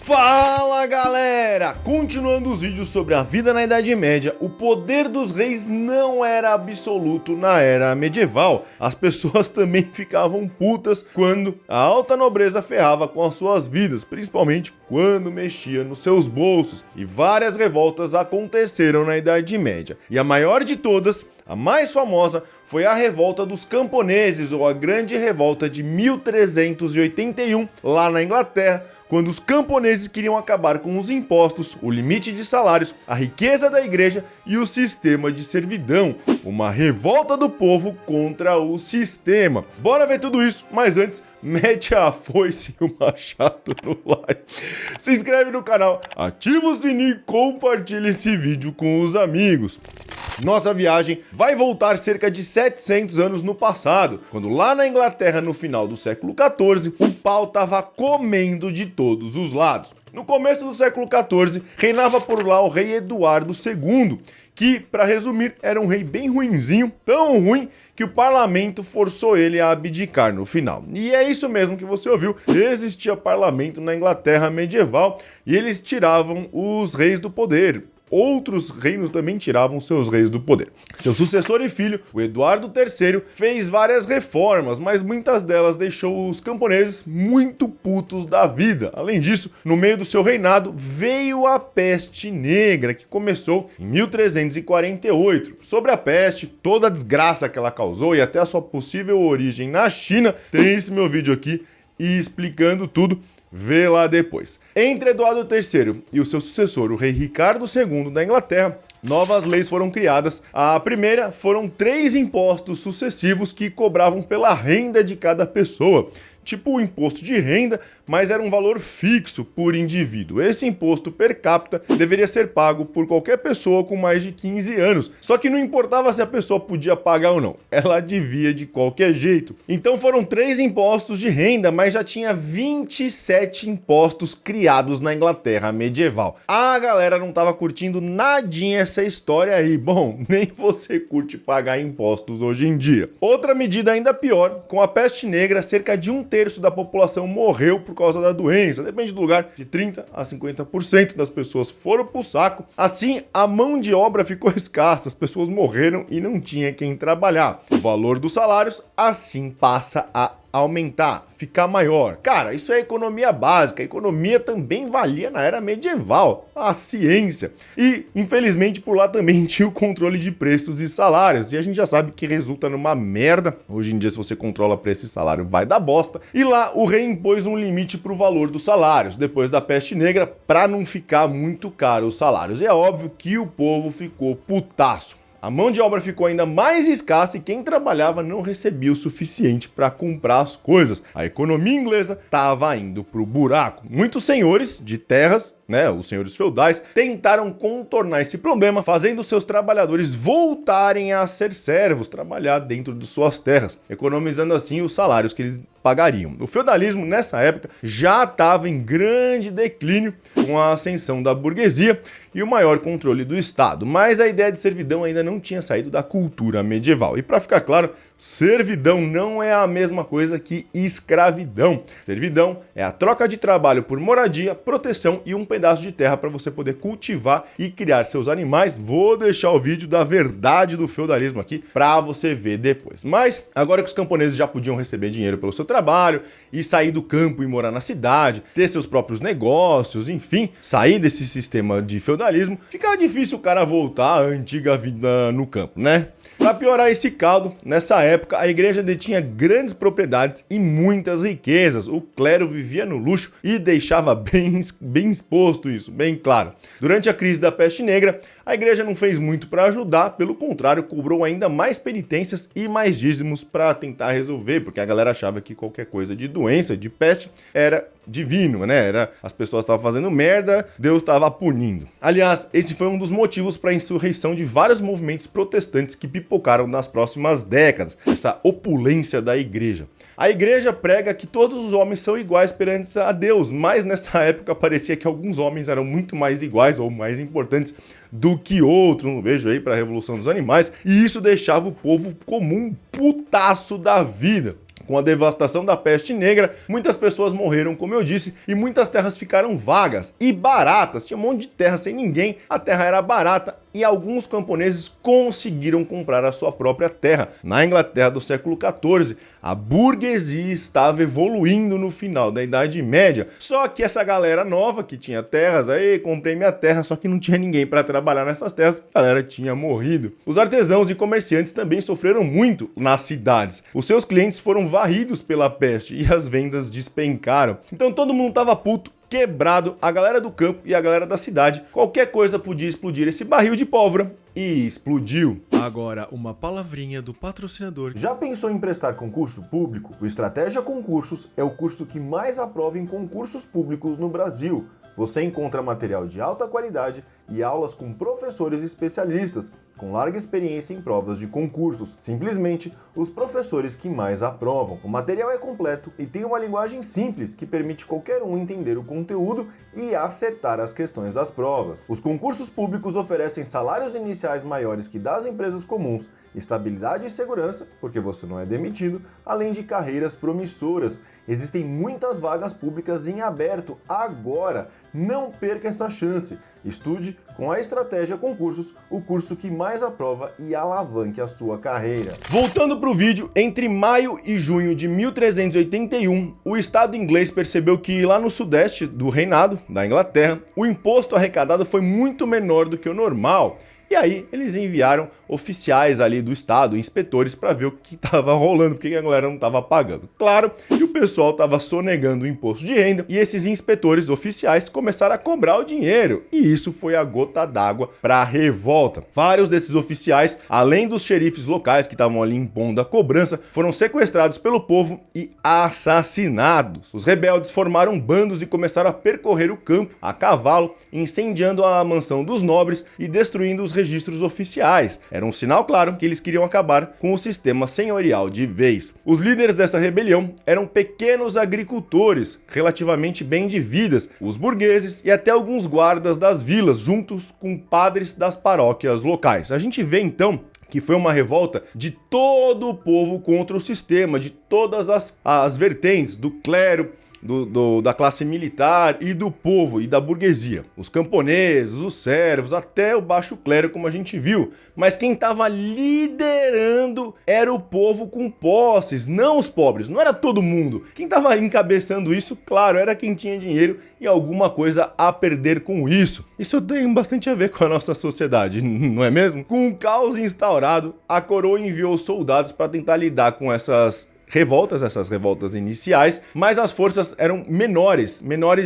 Fala galera! Continuando os vídeos sobre a vida na Idade Média, o poder dos reis não era absoluto na era medieval. As pessoas também ficavam putas quando a alta nobreza ferrava com as suas vidas, principalmente quando mexia nos seus bolsos. E várias revoltas aconteceram na Idade Média. E a maior de todas, a mais famosa, foi a Revolta dos Camponeses, ou a Grande Revolta de 1381, lá na Inglaterra, quando os camponeses queriam acabar com os impostos, o limite de salários, a riqueza da igreja e o sistema de servidão. Uma revolta do povo contra o sistema. Bora ver tudo isso, mas antes, mete a foice e o machado no like. Se inscreve no canal, ativa o sininho e compartilha esse vídeo com os amigos. Nossa viagem vai voltar cerca de 700 anos no passado, quando lá na Inglaterra, no final do século XIV, o pau tava comendo de todos os lados. No começo do século XIV, reinava por lá o rei Eduardo II, que, para resumir, era um rei bem ruinzinho, tão ruim que o parlamento forçou ele a abdicar no final. E é isso mesmo que você ouviu, existia parlamento na Inglaterra medieval e eles tiravam os reis do poder. Outros reinos também tiravam seus reis do poder. Seu sucessor e filho, o Eduardo III, fez várias reformas, mas muitas delas deixou os camponeses muito putos da vida. Além disso, no meio do seu reinado, veio a peste negra, que começou em 1348. Sobre a peste, toda a desgraça que ela causou e até a sua possível origem na China, tem esse meu vídeo aqui explicando tudo. Vê lá depois. Entre Eduardo III e o seu sucessor, o rei Ricardo II da Inglaterra, novas leis foram criadas. A primeira foram 3 impostos sucessivos que cobravam pela renda de cada pessoa. Tipo o imposto de renda, mas era um valor fixo por indivíduo. Esse imposto per capita deveria ser pago por qualquer pessoa com mais de 15 anos. Só que não importava se a pessoa podia pagar ou não, ela devia de qualquer jeito. Então foram 3 impostos de renda, mas já tinha 27 impostos criados na Inglaterra medieval. A galera não tava curtindo nadinha essa história aí. Bom, nem você curte pagar impostos hoje em dia. Outra medida ainda pior, com a peste negra, cerca de 1/3 da população morreu por causa da doença. Depende do lugar, de 30% a 50% das pessoas foram pro saco. Assim, a mão de obra ficou escassa, as pessoas morreram e não tinha quem trabalhar. O valor dos salários, assim, passa a aumentar, ficar maior. Cara, isso é economia básica. A economia também valia na era medieval, a ciência. E, infelizmente, por lá também tinha o controle de preços e salários. E a gente já sabe que resulta numa merda. Hoje em dia, se você controla preço e salário, vai dar bosta. E lá, o rei impôs um limite pro valor dos salários, depois da peste negra, para não ficar muito caro os salários. E é óbvio que o povo ficou putaço. A mão de obra ficou ainda mais escassa e quem trabalhava não recebia o suficiente para comprar as coisas. A economia inglesa estava indo pro buraco. Muitos senhores de terras, os senhores feudais, tentaram contornar esse problema, fazendo seus trabalhadores voltarem a ser servos, trabalhar dentro de suas terras, economizando assim os salários que eles pagariam. O feudalismo, nessa época, já estava em grande declínio com a ascensão da burguesia e o maior controle do Estado, mas a ideia de servidão ainda não tinha saído da cultura medieval. E para ficar claro, servidão não é a mesma coisa que escravidão. Servidão é a troca de trabalho por moradia, proteção e um pedaço de terra para você poder cultivar e criar seus animais. Vou deixar o vídeo da verdade do feudalismo aqui para você ver depois. Mas agora que os camponeses já podiam receber dinheiro pelo seu trabalho e sair do campo e morar na cidade, ter seus próprios negócios, enfim, sair desse sistema de feudalismo, fica difícil o cara voltar à antiga vida no campo, né? Para piorar esse caldo, nessa época a igreja detinha grandes propriedades e muitas riquezas. O clero vivia no luxo e deixava bem exposto isso, bem claro. Durante a crise da peste negra, a igreja não fez muito para ajudar, pelo contrário, cobrou ainda mais penitências e mais dízimos para tentar resolver, porque a galera achava que qualquer coisa de doença, de peste, era divino, né? As pessoas estavam fazendo merda, Deus estava punindo. Aliás, esse foi um dos motivos para a insurreição de vários movimentos protestantes que pipocaram nas próximas décadas, essa opulência da igreja. A igreja prega que todos os homens são iguais perante a Deus, mas nessa época parecia que alguns homens eram muito mais iguais ou mais importantes do que outros. Um beijo aí para a Revolução dos Animais. E isso deixava o povo comum putaço da vida. Com a devastação da peste negra, muitas pessoas morreram, como eu disse, e muitas terras ficaram vagas e baratas. Tinha um monte de terra sem ninguém, a terra era barata e alguns camponeses conseguiram comprar a sua própria terra. Na Inglaterra do século XIV, a burguesia estava evoluindo no final da Idade Média. Só que essa galera nova que tinha terras, aí comprei minha terra, só que não tinha ninguém para trabalhar nessas terras, a galera tinha morrido. Os artesãos e comerciantes também sofreram muito nas cidades. Os seus clientes foram varridos pela peste e as vendas despencaram. Então todo mundo tava puto, quebrado, a galera do campo e a galera da cidade. Qualquer coisa podia explodir esse barril de pólvora e explodiu. Agora, uma palavrinha do patrocinador. Já pensou em prestar concurso público? O Estratégia Concursos é o curso que mais aprova em concursos públicos no Brasil. Você encontra material de alta qualidade e aulas com professores especialistas, com larga experiência em provas de concursos. Simplesmente, os professores que mais aprovam. O material é completo e tem uma linguagem simples que permite qualquer um entender o conteúdo e acertar as questões das provas. Os concursos públicos oferecem salários iniciais maiores que das empresas comuns, estabilidade e segurança, porque você não é demitido, além de carreiras promissoras. Existem muitas vagas públicas em aberto agora. Não perca essa chance. Estude com a Estratégia Concursos, o curso que mais aprova e alavanque a sua carreira. Voltando para o vídeo, entre maio e junho de 1381, o Estado inglês percebeu que lá no sudeste do reinado da Inglaterra, o imposto arrecadado foi muito menor do que o normal. E aí eles enviaram oficiais ali do estado, inspetores, para ver o que estava rolando, porque a galera não estava pagando. Claro que o pessoal estava sonegando o imposto de renda e esses inspetores oficiais começaram a cobrar o dinheiro. E isso foi a gota d'água para a revolta. Vários desses oficiais, além dos xerifes locais que estavam ali impondo a cobrança, foram sequestrados pelo povo e assassinados. Os rebeldes formaram bandos e começaram a percorrer o campo a cavalo, incendiando a mansão dos nobres e destruindo os registros oficiais. Era um sinal claro que eles queriam acabar com o sistema senhorial de vez. Os líderes dessa rebelião eram pequenos agricultores, relativamente bem de vidas, os burgueses e até alguns guardas das vilas, juntos com padres das paróquias locais. A gente vê então que foi uma revolta de todo o povo contra o sistema, de todas as vertentes, do clero, da classe militar e do povo e da burguesia. Os camponeses, os servos, até o baixo clero, como a gente viu. Mas quem estava liderando era o povo com posses, não os pobres, não era todo mundo. Quem estava encabeçando isso, claro, era quem tinha dinheiro e alguma coisa a perder com isso. Isso tem bastante a ver com a nossa sociedade, não é mesmo? Com o caos instaurado, a coroa enviou soldados para tentar lidar com essas revoltas iniciais, mas as forças eram menores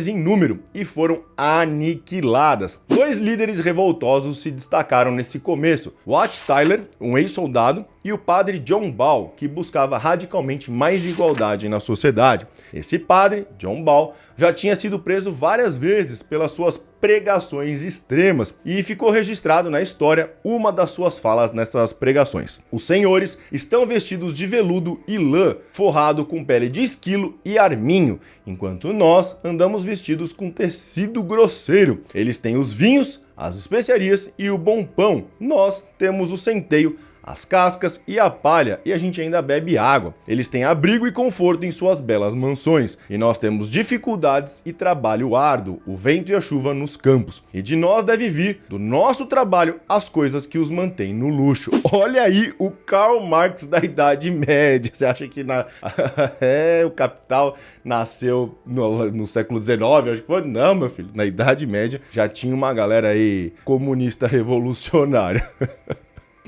em número e foram aniquiladas. Dois líderes revoltosos se destacaram nesse começo: Wat Tyler, um ex-soldado, e o padre John Ball, que buscava radicalmente mais igualdade na sociedade. Esse padre, John Ball, já tinha sido preso várias vezes pelas suas pregações extremas e ficou registrado na história uma das suas falas nessas pregações. Os senhores estão vestidos de veludo e lã, forrado com pele de esquilo e arminho, enquanto nós andamos vestidos com tecido grosseiro. Eles têm os vinhos, as especiarias e o bom pão. Nós temos o centeio, as cascas e a palha, e a gente ainda bebe água. Eles têm abrigo e conforto em suas belas mansões, e nós temos dificuldades e trabalho árduo, o vento e a chuva nos campos. E de nós deve vir, do nosso trabalho, as coisas que os mantêm no luxo. Olha aí o Karl Marx da Idade Média. Você acha que o Capital nasceu no século XIX? Acho que foi. Não, meu filho, na Idade Média já tinha uma galera aí comunista revolucionária.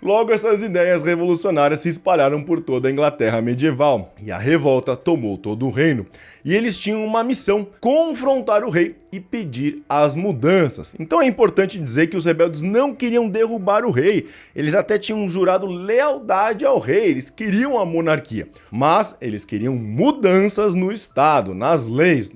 Logo, essas ideias revolucionárias se espalharam por toda a Inglaterra medieval, e a revolta tomou todo o reino. E eles tinham uma missão: confrontar o rei e pedir as mudanças. Então é importante dizer que os rebeldes não queriam derrubar o rei, eles até tinham jurado lealdade ao rei, eles queriam a monarquia, mas eles queriam mudanças no Estado, nas leis,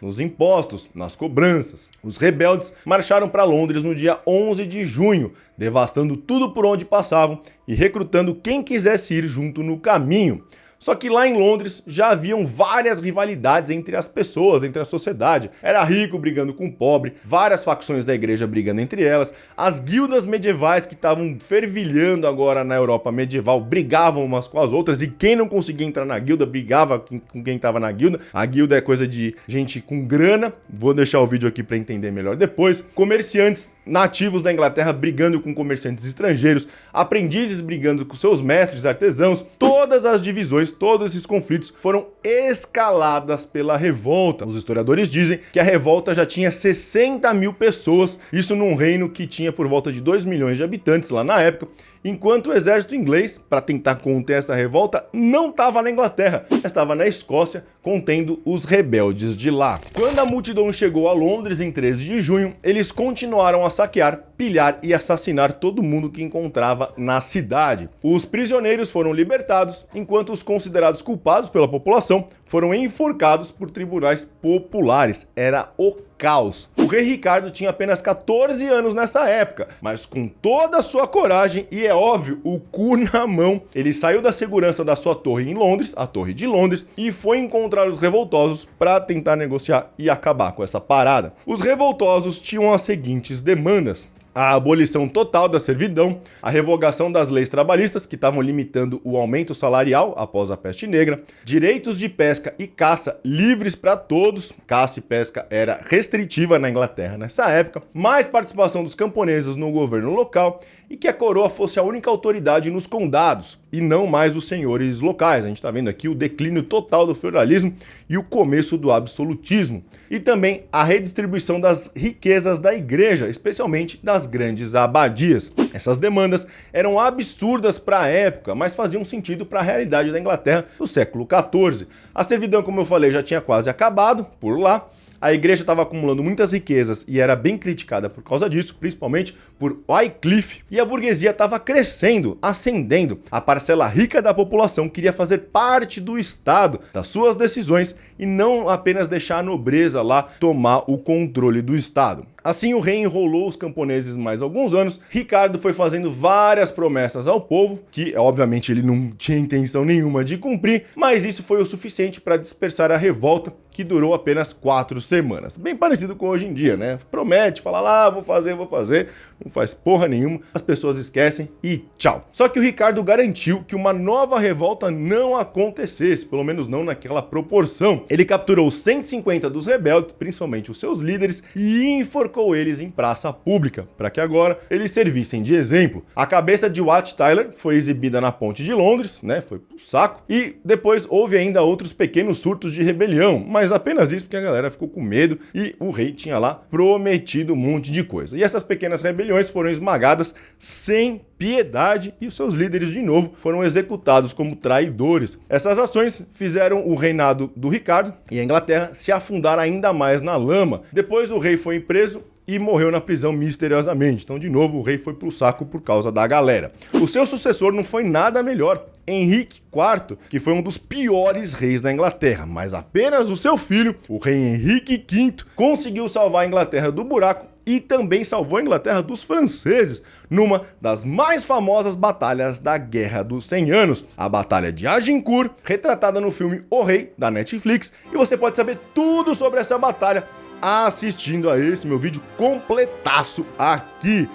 nos impostos, nas cobranças. Os rebeldes marcharam para Londres no dia 11 de junho, devastando tudo por onde passavam e recrutando quem quisesse ir junto no caminho. Só que lá em Londres já haviam várias rivalidades entre as pessoas, entre a sociedade. Era rico brigando com pobre, várias facções da igreja brigando entre elas, as guildas medievais que estavam fervilhando agora na Europa medieval brigavam umas com as outras, e quem não conseguia entrar na guilda brigava com quem estava na guilda. A guilda é coisa de gente com grana, vou deixar o vídeo aqui para entender melhor depois. Comerciantes nativos da Inglaterra brigando com comerciantes estrangeiros, aprendizes brigando com seus mestres, artesãos. Todas as divisões, todos esses conflitos foram escaladas pela revolta. Os historiadores dizem que a revolta já tinha 60 mil pessoas, isso num reino que tinha por volta de 2 milhões de habitantes lá na época, enquanto o exército inglês, para tentar conter essa revolta, não estava na Inglaterra, estava na Escócia, contendo os rebeldes de lá. Quando a multidão chegou a Londres em 13 de junho, eles continuaram a saquear, pilhar e assassinar todo mundo que encontrava na cidade. Os prisioneiros foram libertados, enquanto os considerados culpados pela população foram enforcados por tribunais populares. Era o caos. O rei Ricardo tinha apenas 14 anos nessa época, mas com toda a sua coragem e, é óbvio, o cu na mão, ele saiu da segurança da sua torre em Londres, a Torre de Londres, e foi encontrar os revoltosos para tentar negociar e acabar com essa parada. Os revoltosos tinham as seguintes demandas: a abolição total da servidão, a revogação das leis trabalhistas que estavam limitando o aumento salarial após a peste negra, direitos de pesca e caça livres para todos, caça e pesca era restritiva na Inglaterra nessa época, mais participação dos camponeses no governo local e que a coroa fosse a única autoridade nos condados e não mais os senhores locais. A gente está vendo aqui o declínio total do feudalismo e o começo do absolutismo. E também a redistribuição das riquezas da igreja, especialmente das grandes abadias. Essas demandas eram absurdas para a época, mas faziam sentido para a realidade da Inglaterra do século XIV. A servidão, como eu falei, já tinha quase acabado por lá. A igreja estava acumulando muitas riquezas e era bem criticada por causa disso, principalmente por Wycliffe. E a burguesia estava crescendo, ascendendo. A parcela rica da população queria fazer parte do Estado, das suas decisões, e não apenas deixar a nobreza lá tomar o controle do Estado. Assim, o rei enrolou os camponeses mais alguns anos. Ricardo foi fazendo várias promessas ao povo, que obviamente ele não tinha intenção nenhuma de cumprir, mas isso foi o suficiente para dispersar a revolta, que durou apenas 4 semanas. Bem parecido com hoje em dia, né? Promete, fala lá, vou fazer, não faz porra nenhuma, as pessoas esquecem e tchau. Só que o Ricardo garantiu que uma nova revolta não acontecesse, pelo menos não naquela proporção. Ele capturou 150 dos rebeldes, principalmente os seus líderes, e enforcou eles em praça pública, para que agora eles servissem de exemplo. A cabeça de Wat Tyler foi exibida na ponte de Londres, né? Foi pro saco, e depois houve ainda outros pequenos surtos de rebelião, mas apenas isso porque a galera ficou com medo e o rei tinha lá prometido um monte de coisa. E essas pequenas rebeliões foram esmagadas sem piedade e os seus líderes de novo foram executados como traidores. Essas ações fizeram o reinado do Ricardo e a Inglaterra se afundar ainda mais na lama. Depois o rei foi preso e morreu na prisão misteriosamente. Então, de novo, o rei foi pro saco por causa da galera. O seu sucessor não foi nada melhor. Henrique IV, que foi um dos piores reis da Inglaterra, mas apenas o seu filho, o rei Henrique V, conseguiu salvar a Inglaterra do buraco e também salvou a Inglaterra dos franceses numa das mais famosas batalhas da Guerra dos 100 Anos, a Batalha de Agincourt, retratada no filme O Rei, da Netflix, e você pode saber tudo sobre essa batalha assistindo a esse meu vídeo completaço aqui.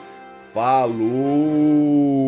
Falou!